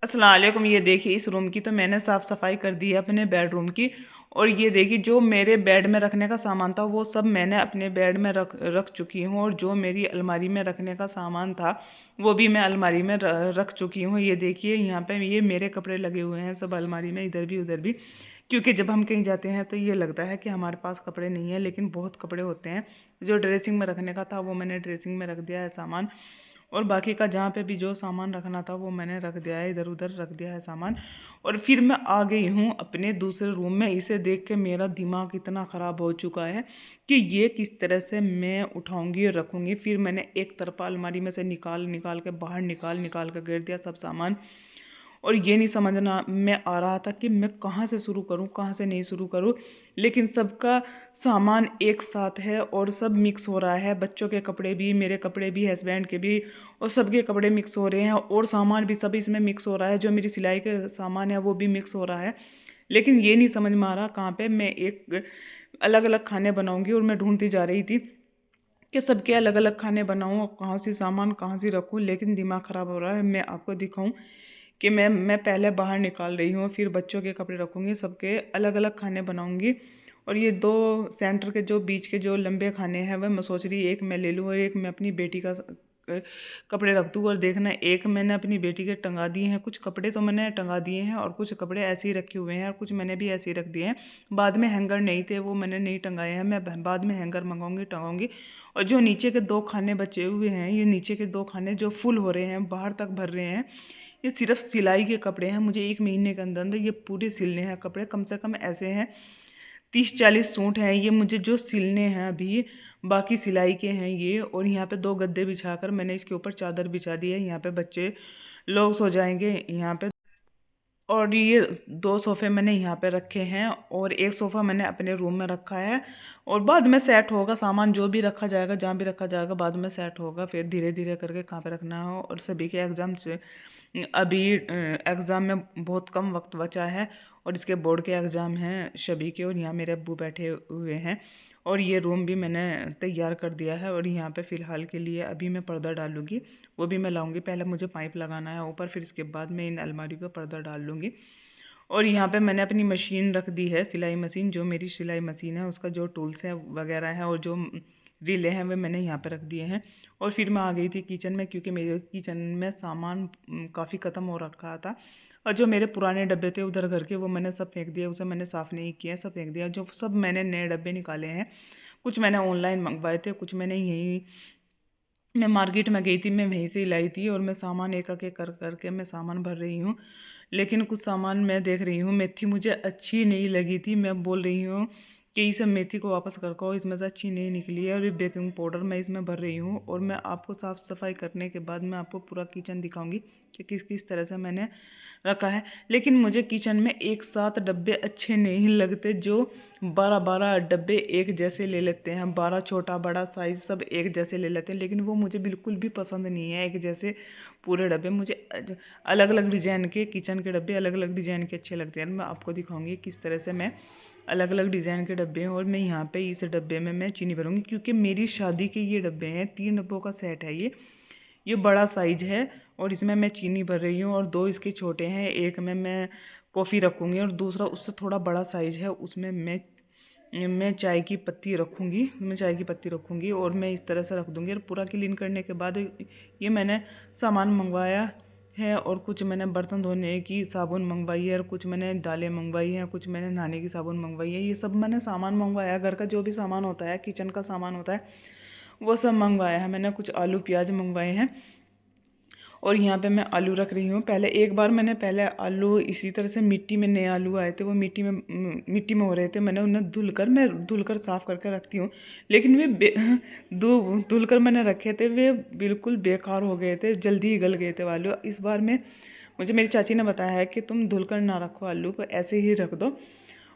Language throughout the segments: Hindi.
अस्सलाम वालेकुम। ये देखिए इस रूम की तो मैंने साफ़ सफाई कर दी है अपने बेडरूम की। और ये देखिए जो मेरे बेड में रखने का सामान था वो सब मैंने अपने बेड में रख रख चुकी हूँ। और जो मेरी अलमारी में रखने का सामान था वो भी मैं अलमारी में रख चुकी हूँ। ये देखिए यहाँ पे ये मेरे कपड़े लगे हुए हैं सब अलमारी में, इधर भी उधर भी। क्योंकि जब हम कहीं जाते हैं तो ये लगता है कि हमारे पास कपड़े नहीं है, लेकिन बहुत कपड़े होते हैं। जो ड्रेसिंग में रखने का था वो मैंने ड्रेसिंग में रख दिया है सामान। और बाकी का जहाँ पे भी जो सामान रखना था वो मैंने रख दिया है, इधर उधर रख दिया है सामान। और फिर मैं आ गई हूँ अपने दूसरे रूम में। इसे देख के मेरा दिमाग इतना ख़राब हो चुका है कि ये किस तरह से मैं उठाऊंगी और रखूँगी। फिर मैंने एक तरफा अलमारी में से निकाल निकाल के बाहर निकाल निकाल कर गिर दिया सब सामान। और ये नहीं समझना मैं आ रहा था कि मैं कहाँ से शुरू करूँ कहाँ से नहीं शुरू करूँ। लेकिन सबका सामान एक साथ है और सब मिक्स हो रहा है, बच्चों के कपड़े भी, मेरे कपड़े भी, हस्बैंड के भी, और सबके कपड़े मिक्स हो रहे हैं। और सामान भी सब इसमें मिक्स हो रहा है, जो मेरी सिलाई के सामान है वो भी मिक्स हो रहा है। लेकिन ये नहीं समझ में आ रहा कहाँ पे मैं एक अलग अलग खाने बनाऊँगी। और मैं ढूंढती जा रही थी कि सबके अलग अलग खाने बनाऊँ और कहाँ से सामान कहाँ से रखूँ। लेकिन दिमाग ख़राब हो रहा है। मैं आपको दिखाऊँ कि मैं पहले बाहर निकाल रही हूँ, फिर बच्चों के कपड़े रखूँगी, सबके अलग अलग खाने बनाऊँगी। और ये दो सेंटर के जो बीच के जो लंबे खाने हैं वह मैं सोच रही एक मैं ले लूँ और एक मैं अपनी बेटी का कपड़े रख दूँ। और देखना एक मैंने अपनी बेटी के टंगा दिए हैं, कुछ कपड़े तो मैंने टंगा दिए हैं और कुछ कपड़े ऐसे ही रखे हुए हैं, और कुछ मैंने भी ऐसे ही रख दिए हैं। बाद में हैंगर नहीं थे वो मैंने नहीं टंगाए हैं, मैं बाद में हैंगर मंगाऊंगी टंगाऊंगी। और जो नीचे के दो खाने बचे हुए हैं, ये नीचे के दो खाने जो फुल हो रहे हैं, बाहर तक भर रहे हैं, ये सिर्फ सिलाई के कपड़े हैं। मुझे 1 महीने के अंदर अंदर ये पूरे सिलने हैं कपड़े। कम से कम ऐसे हैं 30-40 सूट हैं ये मुझे जो सिलने हैं अभी, बाकी सिलाई के हैं ये। और यहाँ पे 2 गद्दे बिछाकर मैंने इसके ऊपर चादर बिछा दी है। यहाँ पे बच्चे लोग सो जाएंगे यहाँ पे। और ये 2 सोफ़े मैंने यहाँ पे रखे हैं और एक सोफ़ा मैंने अपने रूम में रखा है। और बाद में सेट होगा सामान, जो भी रखा जाएगा जहाँ भी रखा जाएगा बाद में सेट होगा, फिर धीरे धीरे करके कहाँ पे रखना हो। और सभी के एग्ज़ाम से अभी एग्ज़ाम में बहुत कम वक्त बचा है और इसके बोर्ड के एग्ज़ाम हैं सभी के। और यहाँ मेरे अब्बू बैठे हुए हैं। और ये रूम भी मैंने तैयार कर दिया है। और यहाँ पे फ़िलहाल के लिए अभी मैं पर्दा डालूँगी, वो भी मैं लाऊंगी। पहले मुझे पाइप लगाना है ऊपर, फिर इसके बाद मैं इन अलमारी पे पर्दा डाल लूँगी। और यहाँ पे मैंने अपनी मशीन रख दी है, सिलाई मशीन, जो मेरी सिलाई मशीन है उसका जो टूल्स हैं वगैरह हैं और जो रीले हैं वे मैंने यहाँ पे रख दिए हैं। और फिर मैं आ गई थी किचन में, क्योंकि मेरे किचन में सामान काफ़ी ख़त्म हो रखा था। और जो मेरे पुराने डब्बे थे उधर घर के वो मैंने सब फेंक दिए, उसे मैंने साफ़ नहीं किया, सब फेंक दिया। जो सब मैंने नए डब्बे निकाले हैं, कुछ मैंने ऑनलाइन मंगवाए थे, कुछ मैंने यहीं, मैं मार्केट में गई थी, मैं वहीं से ही लाई थी। और मैं सामान एक एक कर करके मैं सामान भर रही हूँ। लेकिन कुछ सामान मैं देख रही हूँ, मेथी मुझे अच्छी नहीं लगी थी, मैं बोल रही हूँ कि इस मेथी को वापस कर को, इसमें से अच्छी नहीं निकली है। और ये बेकिंग पाउडर मैं इसमें भर रही हूँ। और मैं आपको साफ़ सफाई करने के बाद मैं आपको पूरा किचन दिखाऊंगी कि किस किस तरह से मैंने रखा है। लेकिन मुझे किचन में एक साथ डब्बे अच्छे नहीं लगते, जो 12-12 डब्बे एक जैसे ले लेते हैं, 12 छोटा बड़ा साइज़ सब एक जैसे ले लेते हैं। लेकिन वो मुझे बिल्कुल भी पसंद नहीं है एक जैसे पूरे डब्बे। मुझे अलग अलग डिज़ाइन के किचन के डब्बे अलग अलग डिज़ाइन के अच्छे लगते हैं। मैं आपको दिखाऊंगी किस तरह से मैं अलग अलग डिज़ाइन के डब्बे हैं। और मैं यहाँ पे इस डब्बे में मैं चीनी भरूंगी, क्योंकि मेरी शादी के ये डब्बे हैं, 3 डब्बों का सेट है ये बड़ा साइज़ है। और इसमें मैं चीनी भर रही हूँ और 2 इसके छोटे हैं, एक में मैं कॉफ़ी रखूँगी और दूसरा उससे थोड़ा बड़ा साइज़ है, उसमें मैं चाय की पत्ती रखूँगी, मैं चाय की पत्ती रखूँगी। और मैं इस तरह से रख दूँगी। और पूरा क्लीन करने के बाद ये मैंने सामान मंगवाया है। और कुछ मैंने बर्तन धोने की साबुन मंगवाई है, और कुछ मैंने दालें मंगवाई हैं, कुछ मैंने नहाने की साबुन मंगवाई है। ये सब मैंने सामान मंगवाया, घर का जो भी सामान होता है, किचन का सामान होता है, वो सब मंगवाया है मैंने। कुछ आलू प्याज मंगवाए हैं। और यहाँ पे मैं आलू रख रही हूँ। पहले एक बार मैंने पहले आलू इसी तरह से मिट्टी में, नए आलू आए थे, वो मिट्टी में हो रहे थे, मैंने उन्हें धुलकर साफ़ करके रखती हूँ। लेकिन वे धुलकर मैंने रखे थे, वे बिल्कुल बेकार हो गए थे, जल्दी ही गल गए थे आलू। इस बार में मुझे मेरी चाची ने बताया है कि तुम धुलकर ना रखो आलू को, ऐसे ही रख दो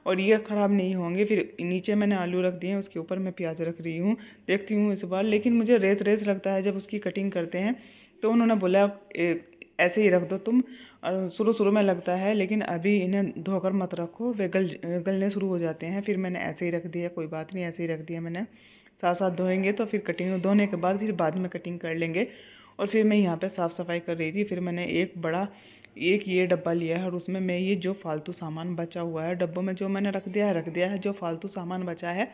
और ये ख़राब नहीं होंगे। फिर नीचे मैंने आलू रख दिए हैं, उसके ऊपर मैं प्याज रख रही हूँ, देखती हूँ इस बार। लेकिन मुझे रेत रेत लगता है जब उसकी कटिंग करते हैं, तो उन्होंने बोला ऐसे ही रख दो तुम। और शुरू शुरू में लगता है, लेकिन अभी इन्हें धोकर मत रखो, वे गलने शुरू हो जाते हैं। फिर मैंने ऐसे ही रख दिया, कोई बात नहीं, ऐसे ही रख दिया मैंने। साथ साथ धोएंगे तो फिर कटिंग, धोने के बाद फिर बाद में कटिंग कर लेंगे। और फिर मैं यहाँ पे साफ़ सफाई कर रही थी। फिर मैंने एक बड़ा एक ये डब्बा लिया है और उसमें मैं ये जो फालतू सामान बचा हुआ है डब्बों में जो मैंने रख दिया है, जो फालतू सामान बचा है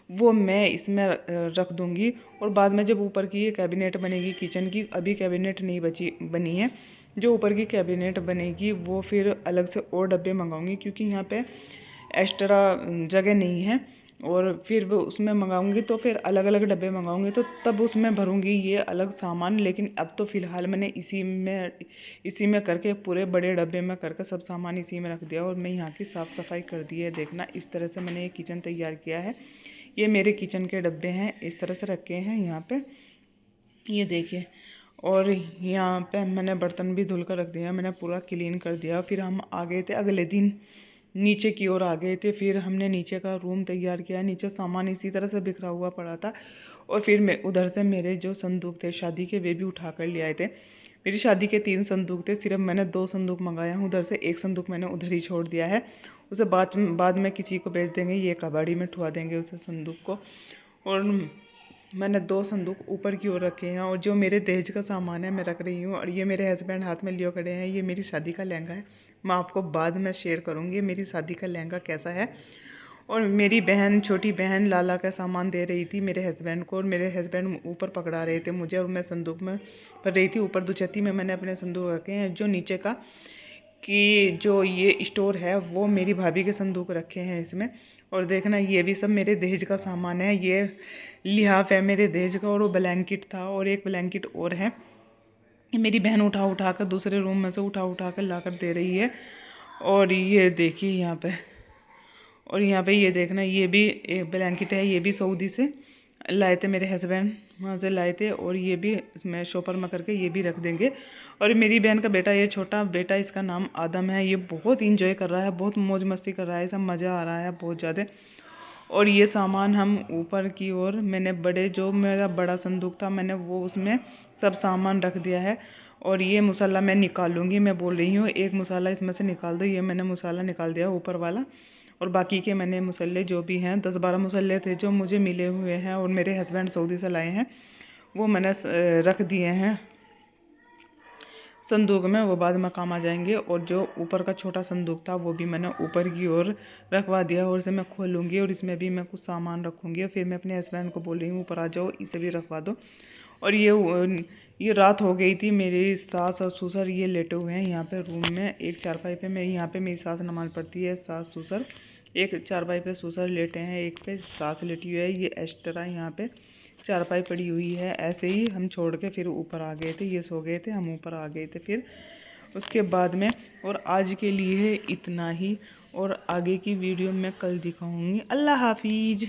वो मैं इसमें रख दूँगी। और बाद में जब ऊपर की ये कैबिनेट बनेगी किचन की, अभी कैबिनेट नहीं बनी है, जो ऊपर की कैबिनेट बनेगी वो फिर अलग से और डब्बे मंगाऊँगी, क्योंकि यहाँ पे एक्स्ट्रा जगह नहीं है। और फिर वो उसमें मंगाऊँगी तो फिर अलग अलग डब्बे मंगाऊँगी तो तब उसमें भरूँगी ये अलग सामान। लेकिन अब तो फ़िलहाल मैंने इसी में करके पूरे बड़े डब्बे में करके सब सामान इसी में रख दिया और मैं यहाँ की साफ़ सफाई कर दी है। देखना इस तरह से मैंने ये किचन तैयार किया है। ये मेरे किचन के डब्बे हैं, इस तरह से रखे हैं यहाँ पे, ये देखिए। और यहाँ पे मैंने बर्तन भी धुल कर रख दिया, मैंने पूरा क्लीन कर दिया। फिर हम आ गए थे अगले दिन नीचे की ओर आ गए थे। फिर हमने नीचे का रूम तैयार किया। नीचे सामान इसी तरह से बिखरा हुआ पड़ा था। और फिर मैं उधर से मेरे जो संदूक थे शादी के वे भी उठा कर ले आए थे। मेरी शादी के 3 संदूक थे, सिर्फ मैंने 2 संदूक मंगाया हूँ उधर से, एक संदूक मैंने उधर ही छोड़ दिया है। उसे बाद में किसी को बेच देंगे, ये कबाड़ी में ठुआ देंगे उसे संदूक को। और मैंने 2 संदूक ऊपर की ओर रखे हैं। और जो मेरे दहेज का सामान है मैं रख रही हूँ। और ये मेरे हस्बैंड हाथ में लिए खड़े हैं, ये मेरी शादी का लहंगा है। मैं आपको बाद में शेयर करूँगी मेरी शादी का लहंगा कैसा है। और मेरी बहन, छोटी बहन लाला का सामान दे रही थी मेरे हस्बैंड को, और मेरे हस्बैंड ऊपर पकड़ा रहे थे मुझे और मैं संदूक में भर रही थी। ऊपर दुछत्ती में मैंने अपने संदूक रखे हैं। जो नीचे का कि जो ये स्टोर है वो मेरी भाभी के संदूक रखे हैं इसमें। और देखना ये भी सब मेरे दहेज का सामान है। ये लिहाफ है मेरे दहेज का, और वो ब्लैंकेट था, और एक ब्लैंकेट और है। ये मेरी बहन उठा कर दूसरे रूम में से उठा कर ला कर दे रही है। और ये देखिए यहाँ पे, और यहाँ पे ये देखना ये भी एक ब्लैंकेट है, ये भी सऊदी से लाए थे मेरे हस्बैंड, वहाँ से लाए थे। और ये भी इसमें शॉपर में करके ये भी रख देंगे। और मेरी बहन का बेटा, ये छोटा बेटा, इसका नाम आदम है, ये बहुत इंजॉय कर रहा है, बहुत मौज मस्ती कर रहा है, सब मज़ा आ रहा है बहुत ज़्यादा। और ये सामान हम ऊपर की ओर, मैंने जो मेरा बड़ा संदूक था मैंने वो उसमें सब सामान रख दिया है। और ये मसाला मैं निकालूंगी, मैं बोल रही हूँ एक मसाला इसमें से निकाल दो। ये मैंने मसाला निकाल दिया ऊपर वाला। और बाकी के मैंने मसाले जो भी हैं 10-12 मसाले थे जो मुझे मिले हुए हैं और मेरे हस्बैंड सऊदी से लाए हैं, वो मैंने रख दिए हैं संदूक में, वो बाद में काम आ जाएंगे। और जो ऊपर का छोटा संदूक था वो भी मैंने ऊपर की ओर रखवा दिया, और इसे मैं खोलूँगी और इसमें भी मैं कुछ सामान रखूँगी। और फिर मैं अपने हस्बैंड को बोल रही हूँ ऊपर आ जाओ, इसे भी रखवा दो। और ये रात हो गई थी, मेरी सास और ससुर ये लेटे हुए हैं यहाँ पे रूम में एक चारपाई पे। मैं यहाँ पे मेरी सास नमाज़ पढ़ती है, सास ससुर एक चारपाई पे ससुर लेटे हैं, एक पे सास लेटी हुई है। ये एक्स्ट्रा यहाँ पे चारपाई पड़ी हुई है। ऐसे ही हम छोड़ के फिर ऊपर आ गए थे, ये सो गए थे, हम ऊपर आ गए थे फिर उसके बाद में। और आज के लिए इतना ही, और आगे की वीडियो मैं कल दिखाऊंगी। अल्लाह हाफिज़।